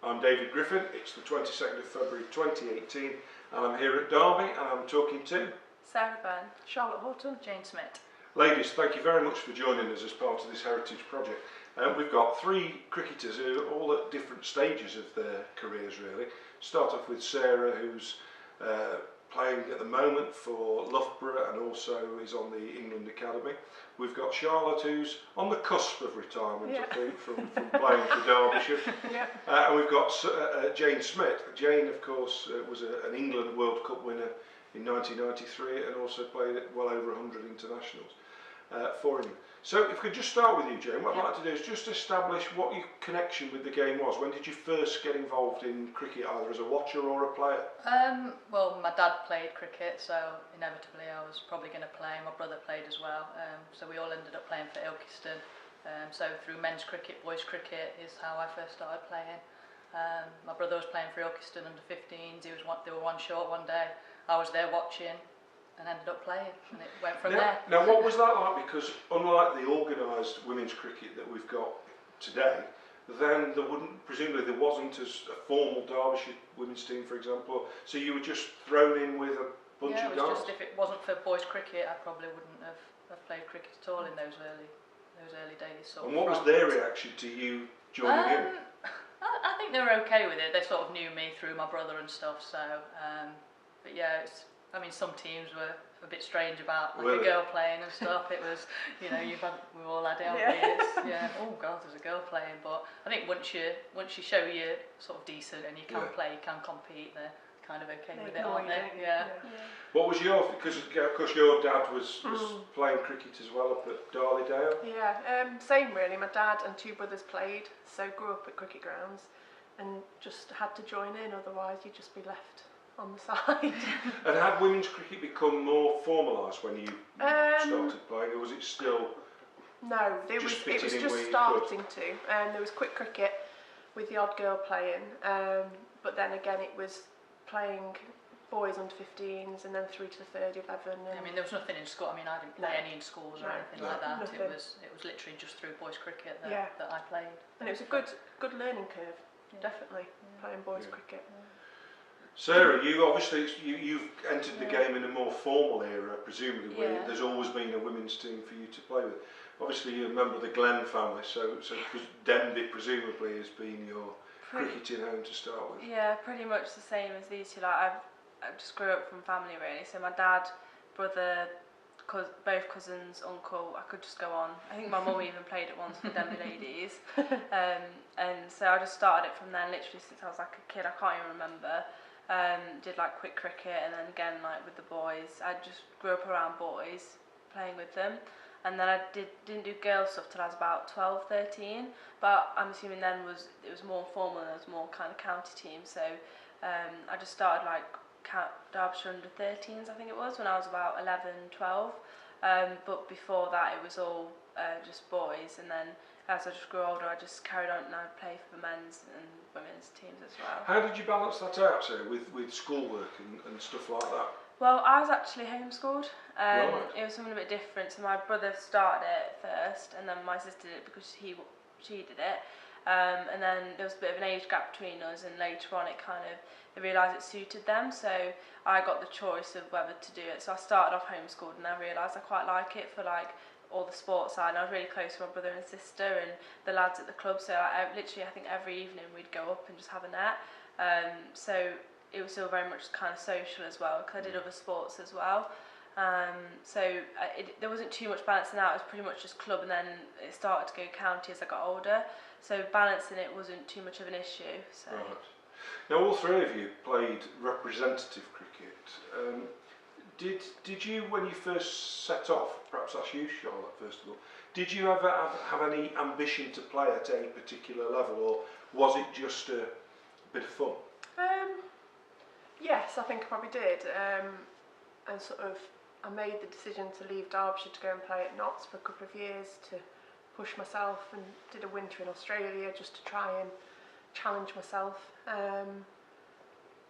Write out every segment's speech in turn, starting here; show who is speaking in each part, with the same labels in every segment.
Speaker 1: I'm David Griffin. It's the 22nd of February 2018 and I'm here at Derby and I'm talking to
Speaker 2: Sarah Byrne, Charlotte Horton, Jane Smit.
Speaker 1: Ladies, thank you very much for joining us as part of this heritage project. We've got three cricketers who are all at different stages of their careers really. Start off with Sarah, who's playing at the moment for Loughborough and also is on the England Academy. We've got Charlotte, who's on the cusp of retirement, I think, from playing for Derbyshire. And we've got Jane Smit. Jane, of course, was an England World Cup winner in 1993 and also played at well over 100 internationals for England. So if we could just start with you, Jane, what I'd like to do is just establish what your connection with the game was. When did you first get involved in cricket, either as a watcher or a player?
Speaker 2: Well, my dad played cricket, so inevitably I was probably going to play. My brother played as well, so we all ended up playing for Ilkeston. So through men's cricket, boys cricket is how I first started playing. My brother was playing for Ilkeston under 15s. They were one short one day. I was there watching and ended up playing, and it went from there.
Speaker 1: Now, what was that like? Because unlike the organised women's cricket that we've got today, then presumably there wasn't as a formal Derbyshire women's team, for example. So you were just thrown in with a bunch of guys.
Speaker 2: Yeah, just if it wasn't for boys cricket, I probably wouldn't have played cricket at all in those early days.
Speaker 1: And what was their reaction to you joining in?
Speaker 2: I think they were okay with it. They sort of knew me through my brother and stuff. So, but yeah, I mean, some teams were a bit strange about like a girl playing and stuff. It was, you know, we've all had it, haven't we? Oh God, there's a girl playing. But I think once you show you're sort of decent and you can play, you can compete, they're kind of okay with it, aren't they? Yeah.
Speaker 1: What was because of course your dad was playing cricket as well up at Darleydale?
Speaker 3: Yeah, same really. My dad and two brothers played, so grew up at cricket grounds and just had to join in, otherwise you'd just be left on the side.
Speaker 1: And had women's cricket become more formalised when you started playing, or was it still?
Speaker 3: No, it was just starting to. There was quick cricket with the odd girl playing, but then again it was playing boys under 15s and then through to the third 11.
Speaker 2: I mean, there was nothing in school. I mean, I didn't play any in schools or anything like that. Nothing. It was literally just through boys cricket that I played.
Speaker 3: And it was a good learning curve, definitely, playing boys cricket.
Speaker 1: Sarah, you've entered the game in a more formal era, presumably, where there's always been a women's team for you to play with. Obviously, you're a member of the Glenn family, so Denby presumably has been your cricketing home to start with.
Speaker 4: Yeah, pretty much the same as these two. Like I just grew up from family really. So my dad, brother, both cousins, uncle. I could just go on. I think my mum even played it once for Denby Ladies, and so I just started it from then. Literally since I was like a kid, I can't even remember. Did like quick cricket and then again like with the boys. I just grew up around boys playing with them, and then I didn't do girls stuff till I was about 12, 13, but I'm assuming then it was more formal and there was more kind of county teams, so I just started like Derbyshire under 13s I think it was when I was about 11, 12, but before that it was all just boys, and then as I just grew older I just carried on and I played for the men's and women's teams as well.
Speaker 1: How did you balance that out, Sarah, with schoolwork and stuff like that?
Speaker 4: Well, I was actually homeschooled. It was something a bit different. So my brother started it first, and then my sister did it because she did it. And then there was a bit of an age gap between us, and later on they realised it suited them. So I got the choice of whether to do it. So I started off homeschooled, and I realised I quite like it for like all the sports side. And I was really close to my brother and sister and the lads at the club. So I think every evening we'd go up and just have a net. So it was still very much kind of social as well, because I did other sports as well. There wasn't too much balancing out. It was pretty much just club, and then it started to go county as I got older. So balancing it wasn't too much of an issue. So.
Speaker 1: Right. Now all three of you played representative cricket. Did you, when you first set off, perhaps that's you, Charlotte, first of all, did you ever have any ambition to play at any particular level, or was it just a bit of fun?
Speaker 3: Yes, I think I probably did. And I made the decision to leave Derbyshire to go and play at Notts for a couple of years to push myself, and did a winter in Australia just to try and challenge myself.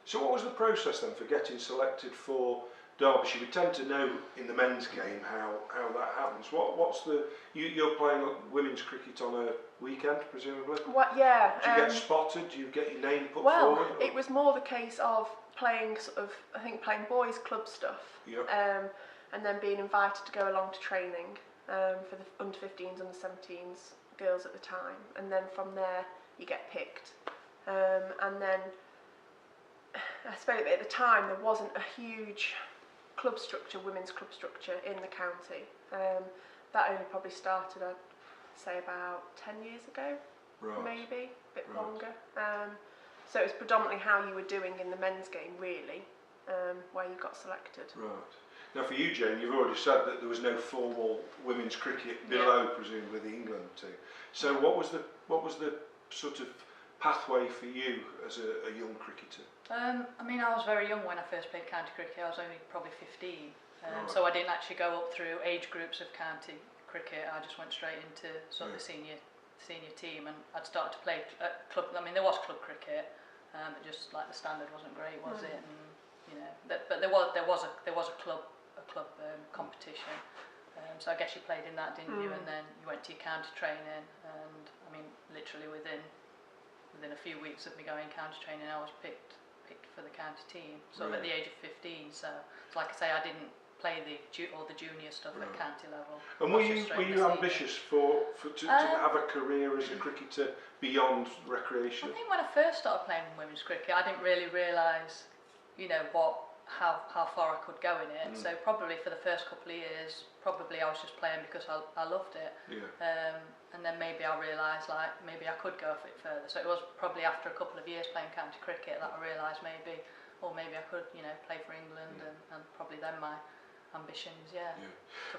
Speaker 1: So what was the process then for getting selected for Derbyshire, we tend to know in the men's game how that happens. What's you're playing women's cricket on a weekend, presumably?
Speaker 3: What? Yeah.
Speaker 1: Do you get spotted? Do you get your name put
Speaker 3: well,
Speaker 1: forward?
Speaker 3: It was more the case of playing playing boys' club stuff,
Speaker 1: Yep.
Speaker 3: and then being invited to go along to training for the under 15s, under 17s girls at the time, and then from there you get picked, and then I suppose at the time there wasn't a huge club structure, women's club structure in the county. That only probably started, I'd say, about 10 years ago,
Speaker 1: Right.
Speaker 3: maybe a bit
Speaker 1: Right.
Speaker 3: longer. So it was predominantly how you were doing in the men's game, really, where you got selected.
Speaker 1: Right. Now for you, Jane, you've already said that there was no formal women's cricket below, presumably the England team. So what was the sort of pathway for you as a young cricketer?
Speaker 2: I mean, I was very young when I first played county cricket. I was only probably 15,
Speaker 1: Right.
Speaker 2: so I didn't actually go up through age groups of county cricket. I just went straight into sort of the senior team, and I'd started to play club. I mean, there was club cricket, but just like the standard wasn't great, was it? And you know, but there was a club competition. So I guess you played in that, didn't you? And then you went to your county training, and I mean, literally within a few weeks of me going county training, I was picked for the county team. So at the age of 15. So like I say, I didn't play all the junior stuff at county level.
Speaker 1: And were you ambitious to have a career as a cricketer beyond recreation?
Speaker 2: I think when I first started playing women's cricket, I didn't really realise, you know, how far I could go in it. So probably for the first couple of years, I was just playing because I loved it.
Speaker 1: Yeah.
Speaker 2: And then maybe I realised like maybe I could go a bit further. So it was probably after a couple of years playing county cricket that I realised maybe I could, you know, play for England, and probably then my ambitions,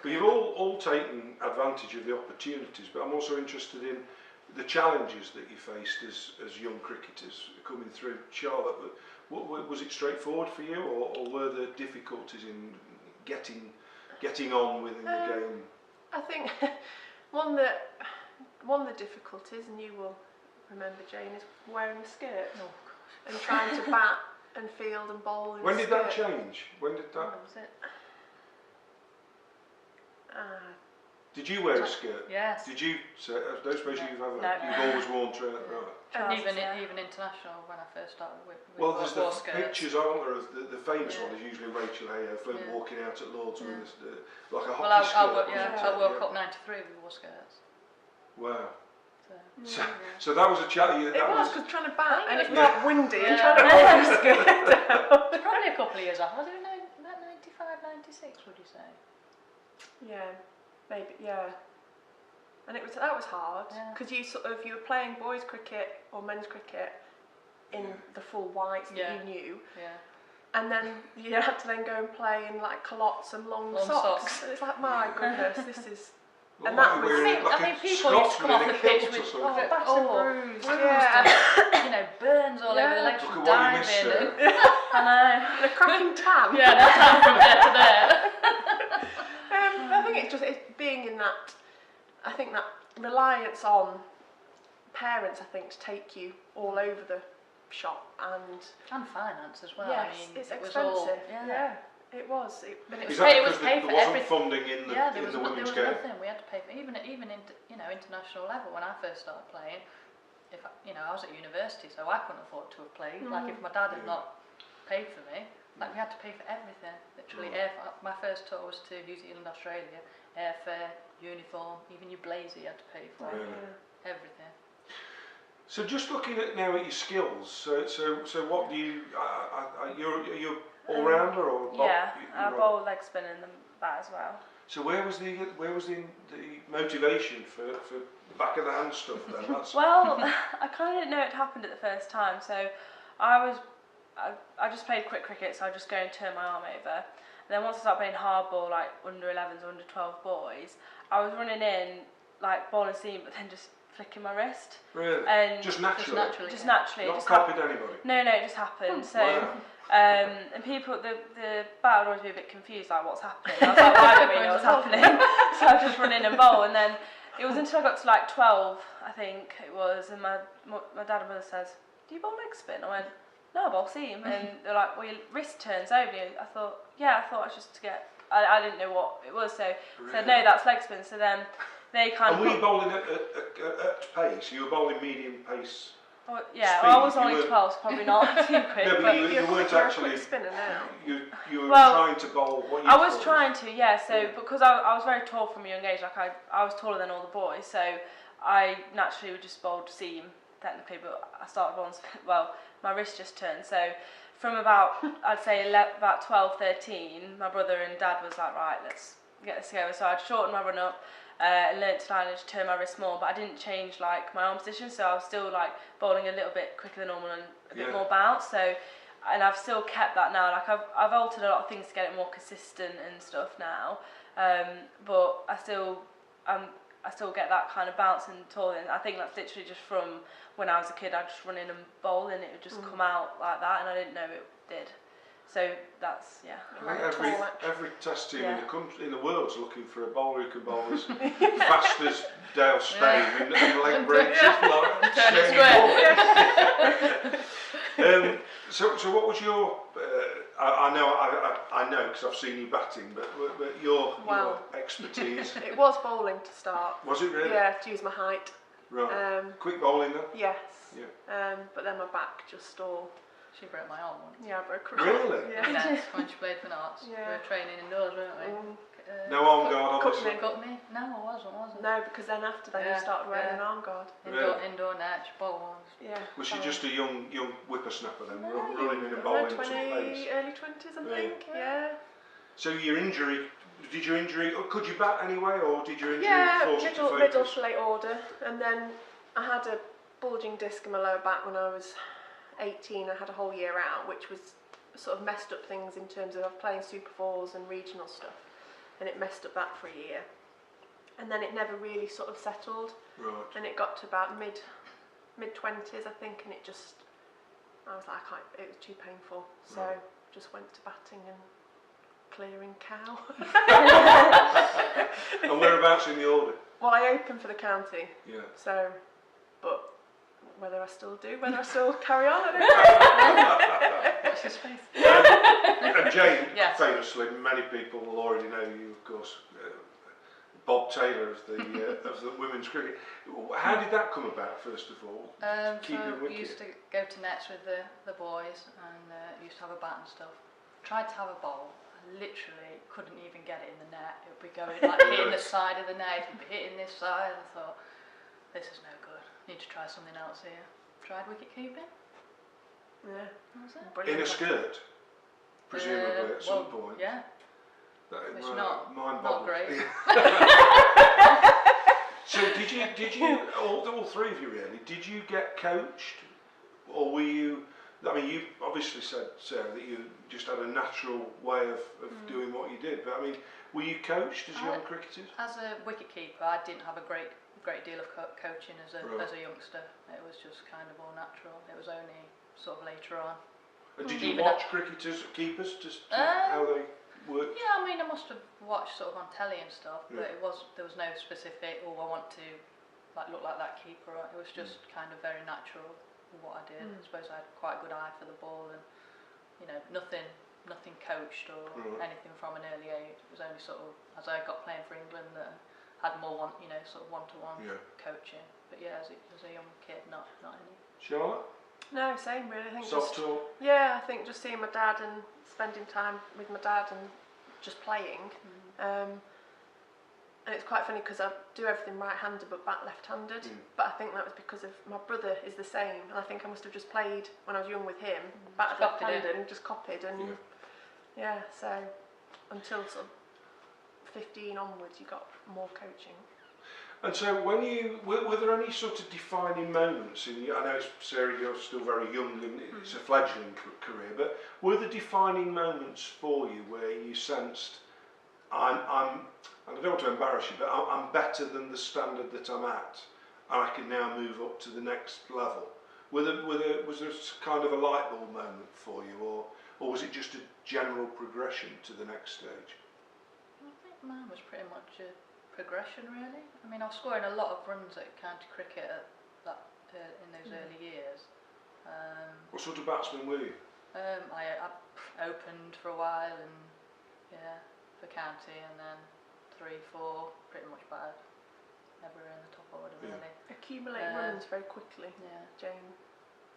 Speaker 1: But you've all taken advantage of the opportunities, but I'm also interested in the challenges that you faced as young cricketers coming through Charlotte. Was it straightforward for you, or were there difficulties in getting on within the game?
Speaker 3: I think one of the difficulties, and you will remember, Jane, is wearing a skirt and trying to bat and field and bowl in
Speaker 1: When
Speaker 3: a
Speaker 1: did
Speaker 3: skirt.
Speaker 1: that change? When did that?
Speaker 3: When was it?
Speaker 1: Did you wear a skirt?
Speaker 2: Yes.
Speaker 1: Did you? So I don't suppose you've ever.
Speaker 4: No.
Speaker 1: You've always worn trainer, right?
Speaker 2: And
Speaker 4: Trousers,
Speaker 2: even international when I first started with
Speaker 1: Well, there's the
Speaker 2: wore skirts.
Speaker 1: pictures, aren't there? Of the famous one is usually Rachel Hayo walking out at Lord's with this, like a hockey skirt.
Speaker 2: I World Cup '93 we wore skirts.
Speaker 1: Wow.
Speaker 2: So.
Speaker 1: So that was a challenge.
Speaker 3: It was because trying to bat and it's
Speaker 2: was
Speaker 3: not windy and
Speaker 2: Yeah.
Speaker 3: trying to hold your skirt down.
Speaker 2: It's probably a couple of years off. Was it about 95, 96? Would you say?
Speaker 3: Yeah, maybe. Yeah. And that was hard because you were playing boys cricket or men's cricket in the full whites that you knew, and then you had to then go and play in like culottes and long socks. It's like, my goodness, this is.
Speaker 1: Well,
Speaker 3: And that was.
Speaker 2: I think people used to come off the pitch with
Speaker 3: Battered and bruised.
Speaker 2: you know, burns all over the legs
Speaker 1: Look
Speaker 2: from
Speaker 1: at what you missed,
Speaker 2: diving.
Speaker 4: I know.
Speaker 3: And a cracking tan.
Speaker 2: Yeah, that's how from there to there.
Speaker 3: I think it's being in that. I think that reliance on parents, I think, to take you all over the shop and
Speaker 2: finance as well.
Speaker 3: yes,
Speaker 2: I mean,
Speaker 3: it's
Speaker 2: it was
Speaker 3: expensive.
Speaker 2: all,
Speaker 3: It was.
Speaker 2: But
Speaker 1: Is that
Speaker 2: it was
Speaker 1: because
Speaker 2: paid
Speaker 1: there
Speaker 2: for
Speaker 1: wasn't
Speaker 2: everything.
Speaker 1: funding in the
Speaker 2: there
Speaker 1: women's
Speaker 2: was
Speaker 1: game?
Speaker 2: nothing. We had to pay for even in international level. When I first started playing, I was at university, so I couldn't afford to have played. Like if my dad had not paid for me, like we had to pay for everything. Literally, my first tour was to New Zealand, Australia. Airfare, uniform, even your blazer you had to pay for. Everything.
Speaker 1: So just looking at now at your skills. So what do you? You're all rounder or?
Speaker 4: I bowl, leg spin and the bat as well.
Speaker 1: So where was the motivation for back of the hand stuff then? That's
Speaker 4: Well, I kind of didn't know it happened at the first time. So I just played quick cricket, so I just go and turn my arm over. And then once I started playing hardball, like under 11s or under 12 boys, I was running in like ball and seam, but then just flicking my wrist.
Speaker 1: really
Speaker 4: And
Speaker 1: just naturally.
Speaker 4: Just naturally.
Speaker 1: Not
Speaker 4: Just
Speaker 1: copied anybody.
Speaker 4: No, it just happened. So,
Speaker 1: Wow.
Speaker 4: and people, the bat would always be a bit confused, like what's happening. I was like, well, I don't really know what's happening. So I just run in and bowl, and then it was until I got to like 12, I think it was, and my dad and mother says, "Do you bowl leg spin?" I went, no, I bowl seam. And they're like, well, your wrist turns over you. I thought I was just to get, I didn't know what it was, so
Speaker 1: Really?
Speaker 4: said, no, that's leg spin. So then they kind
Speaker 1: And
Speaker 4: of...
Speaker 1: were you bowling at pace? You were bowling medium pace?
Speaker 4: Oh, yeah,
Speaker 1: speed?
Speaker 4: well, I was
Speaker 1: You
Speaker 4: only
Speaker 1: were-
Speaker 4: 12, so probably not too quick.
Speaker 1: No, but
Speaker 4: but
Speaker 1: you weren't
Speaker 3: you're
Speaker 1: actually...
Speaker 3: a quick spinner now.
Speaker 1: You were
Speaker 4: Well,
Speaker 1: trying to bowl what you
Speaker 4: I was
Speaker 1: thought.
Speaker 4: trying to, yeah. So
Speaker 1: Yeah.
Speaker 4: because I was very tall from a young age, like I was taller than all the boys, so I naturally would just bowled seam technically. But I started bowling, well, my wrist just turned. So from about I'd say about 12, 13, my brother and dad was like, right, let's get this together. So I'd shortened my run up. Learnt to line and just turn my wrist more, but I didn't change like my arm position, so I was still like bowling a little bit quicker than normal and a bit more bounce. So, and I've still kept that now. Like I've altered a lot of things to get it more consistent and stuff now, but I still get that kind of bounce and tall. And I think that's literally just from when I was a kid. I'd just run in and bowl, and it would just come out like that, and I didn't know it did. So that's
Speaker 1: I think every test team in the country, in the world's looking for a bowler who can bowl as fast as Dale Spain and leg breaks. So what was your? I know because I've seen you batting, but your expertise.
Speaker 3: It was bowling to start.
Speaker 1: Was it really?
Speaker 3: Yeah, to use my height.
Speaker 1: Right. Quick bowling then.
Speaker 3: Yes.
Speaker 1: Yeah.
Speaker 3: But then my back just all.
Speaker 2: She broke my arm once.
Speaker 3: Yeah, I broke her
Speaker 1: Really?
Speaker 3: arm. Yeah.
Speaker 2: Nets, when she played for Notts.
Speaker 3: Yeah.
Speaker 2: We were training indoors, weren't we?
Speaker 1: No arm guard, obviously.
Speaker 2: Got me? No, I wasn't.
Speaker 3: No, because then after that you started wearing an arm guard.
Speaker 2: Indoor net, bowl ones.
Speaker 3: Yeah.
Speaker 1: Was she just a young whippersnapper then, running in and
Speaker 3: No,
Speaker 1: bowling to pace?
Speaker 3: early 20s, I think. Yeah.
Speaker 1: So your injury, could you bat anyway, or did your injury force you to focus?
Speaker 3: Middle to late order, and then I had a bulging disc in my lower back when I was 18. I had a whole year out, which was sort of messed up things in terms of playing Super 4s and regional stuff, and it messed up that for a year. And then it never really sort of settled.
Speaker 1: Right.
Speaker 3: And it got to about mid 20s, I think, and I was like, it was too painful, so just went to batting and clearing cow.
Speaker 1: And whereabouts in the order?
Speaker 3: Well, I opened for the county.
Speaker 1: Yeah.
Speaker 3: So, but whether I still carry on, I don't know.
Speaker 2: What's his face?
Speaker 1: And Jane,
Speaker 2: Yes.
Speaker 1: famously, many people will already know you, of course, Bob Taylor of the women's cricket. How did that come about, first of all?
Speaker 2: So
Speaker 1: Keeping
Speaker 2: we used to go to nets with the boys and used to have a bat and stuff. Tried to have a bowl. I literally couldn't even get it in the net. It would be going like hitting the side of the net, it would be hitting this side. I thought, this is no good. Need to try something else here. Tried wicket keeping.
Speaker 3: Yeah.
Speaker 2: What was it?
Speaker 3: Brilliant.
Speaker 1: In a skirt, presumably at some point.
Speaker 2: Yeah.
Speaker 1: That
Speaker 2: It's
Speaker 1: is
Speaker 2: not great.
Speaker 1: So did you all three of you really? Did you get coached, or were you? I mean, you obviously said, Sarah, that you just had a natural way of doing what you did. But I mean, were you coached as young cricketers?
Speaker 2: As a wicket keeper, I didn't have a great deal of coaching as a youngster. It was just kind of all natural. It was only sort of later on.
Speaker 1: And did you watch keepers, just how they worked?
Speaker 2: Yeah, I mean, I must have watched sort of on telly and stuff, but there was no specific, I want to look like that keeper. It was just kind of very natural what I did. I suppose I had quite a good eye for the ball, and nothing coached or anything from an early age. It was only sort of as I got playing for England that I had more sort of one-to-one coaching. But yeah, as a young kid, not any.
Speaker 1: Charlotte?
Speaker 3: No, same really. I think
Speaker 1: Soft-talk?
Speaker 3: Yeah, I think just seeing my dad and spending time with my dad and just playing. And it's quite funny because I do everything right-handed but bat left-handed. But I think that was because of my brother is the same, and I think I must have just played when I was young with him, batted left-handed and just copied. And so until sort of 15 onwards, you got more coaching.
Speaker 1: And so when were there any sort of defining moments in I know Sarah, you're still very young and it's a fledgling career, but were there defining moments for you where you sensed and I don't want to embarrass you, but I'm better than the standard that I'm at, and I can now move up to the next level? Was there kind of a light bulb moment for you, or was it just a general progression to the next stage?
Speaker 2: I think mine was pretty much a progression, really. I mean, I was scoring a lot of runs at county cricket in those early years.
Speaker 1: What sort of batsman were you?
Speaker 2: I opened for a while and for county, and then 3, 4, pretty much batted everywhere in the top order really.
Speaker 3: Accumulate runs very quickly.
Speaker 2: Yeah.
Speaker 3: Jane,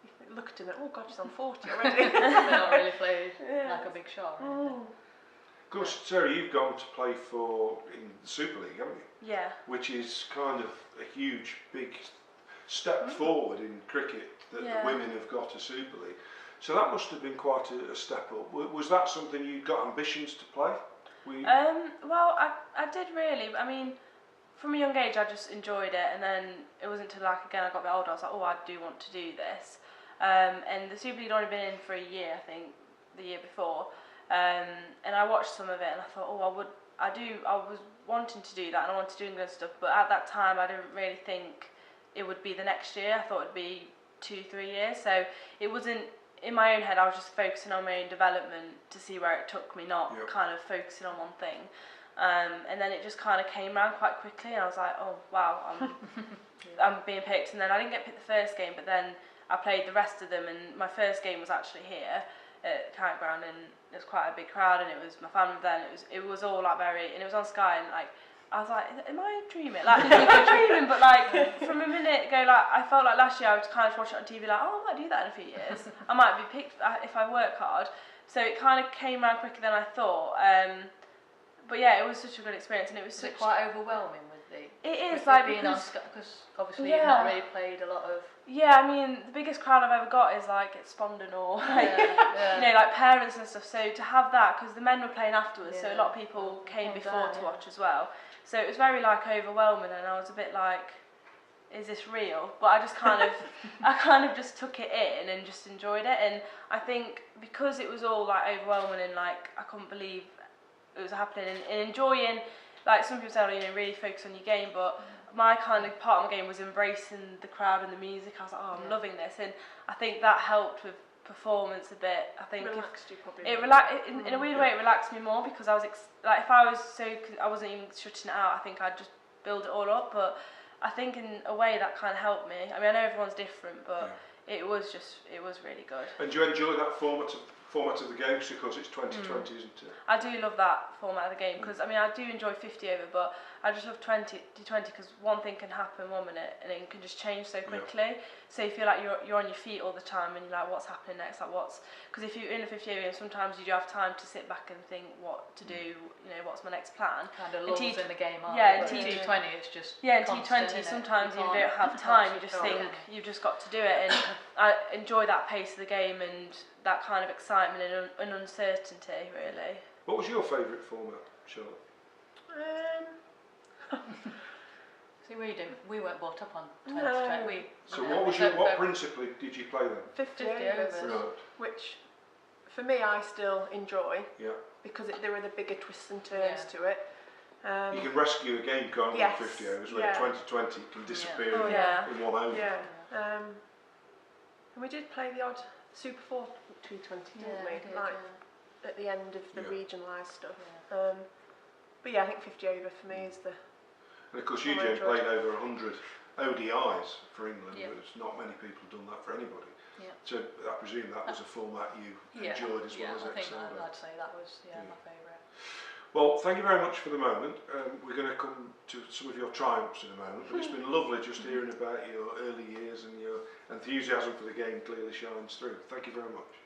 Speaker 3: you look at him, oh God, she's on 40 already.
Speaker 2: They're not really played like a big shot.
Speaker 1: Of course, Sarah, you've gone to play in the Super League, haven't you?
Speaker 4: Yeah.
Speaker 1: Which is kind of a huge, big step forward in cricket that the women have got a Super League. So that must have been quite a step up. Was that something you got ambitions to play?
Speaker 4: Well, I did really. I mean, from a young age, I just enjoyed it, and then it wasn't until again I got a bit older, I was like, oh, I do want to do this. And the Super League had only been in for a year, I think, the year before. And I watched some of it, and I thought, oh, I was wanting to do that, and I wanted to do England stuff, but at that time, I didn't really think it would be the next year. I thought it'd be 2-3 years, so it wasn't. In my own head, I was just focusing on my own development to see where it took me, not kind of focusing on one thing. And then it just kind of came around quite quickly, and I was like, oh wow, I'm being picked. And then I didn't get picked the first game, but then I played the rest of them, and my first game was actually here at Campground, and it was quite a big crowd, and it was my family then. It was all like and it was on Sky, and like I was like, am I dreaming? Like, I'm dreaming, but like from a minute ago, like I felt like last year I was kind of watching it on TV, like, oh, I might do that in a few years. I might be picked if I work hard. So it kind of came around quicker than I thought. But yeah, it was such a good experience, and it was
Speaker 2: quite overwhelming with
Speaker 4: It is
Speaker 2: with
Speaker 4: like
Speaker 2: being
Speaker 4: because
Speaker 2: on because obviously you've not really played a lot of.
Speaker 4: Yeah, I mean the biggest crowd I've ever got is like at Spondon or like you know, like parents and stuff. So to have that, because the men were playing afterwards, so a lot of people came before to watch as well. So it was very like overwhelming, and I was a bit like, is this real? But I just kind of, I kind of just took it in and just enjoyed it. And I think because it was all like overwhelming and like I couldn't believe it was happening, and enjoying, like some people say, you know, really focus on your game, but my kind of part of my game was embracing the crowd and the music. I was like, oh, I'm loving this, and I think that helped with performance a bit. I think
Speaker 3: relaxed you probably.
Speaker 4: In a weird way, it relaxed me more, because I was like, if I was I wasn't even shutting it out, I think I'd just build it all up. But I think in a way that kind of helped me. I mean, I know everyone's different, but it was really good.
Speaker 1: And do you enjoy that format of the game, because it's 2020, isn't it?
Speaker 4: I do love that format of the game, because I mean, I do enjoy 50 over, but I just love 20 to 20, because one thing can happen 1 minute and it can just change so quickly. So you feel like you're on your feet all the time, and you're like, what's happening next? Like because if you're in a 50 over game, sometimes you do have time to sit back and think what to do. You know, what's my next plan?
Speaker 2: Kind of lulls in the game, aren't
Speaker 4: yeah,
Speaker 2: in T20 it's just
Speaker 4: in T20 sometimes you don't have time. You just think you've just got to do it, and I enjoy that pace of the game and that kind of excitement and uncertainty, really.
Speaker 1: What was your favourite format, Charlotte?
Speaker 2: See, we weren't brought up on 2020.
Speaker 3: No.
Speaker 1: So what principally did you play then?
Speaker 3: 50
Speaker 2: overs.
Speaker 1: Right.
Speaker 3: Which for me I still enjoy, because there were the bigger twists and turns to it.
Speaker 1: You can rescue a game, can't you, in 50 overs, where 2020 can disappear in 1 over.
Speaker 3: Yeah. And we did play the odd Super 4 220, didn't we? At the end of the regionalised stuff. But yeah, I think 50 over for me is the...
Speaker 1: And of course, Eugene played over 100 ODIs for England, but not many people have done that for anybody. So I presume that was a format you enjoyed as well as excelled at.
Speaker 2: I'd say that was my favourite.
Speaker 1: Well, thank you very much for the moment. We're going to come to some of your triumphs in a moment, but it's been lovely just hearing about your early years, and your enthusiasm for the game clearly shines through. Thank you very much.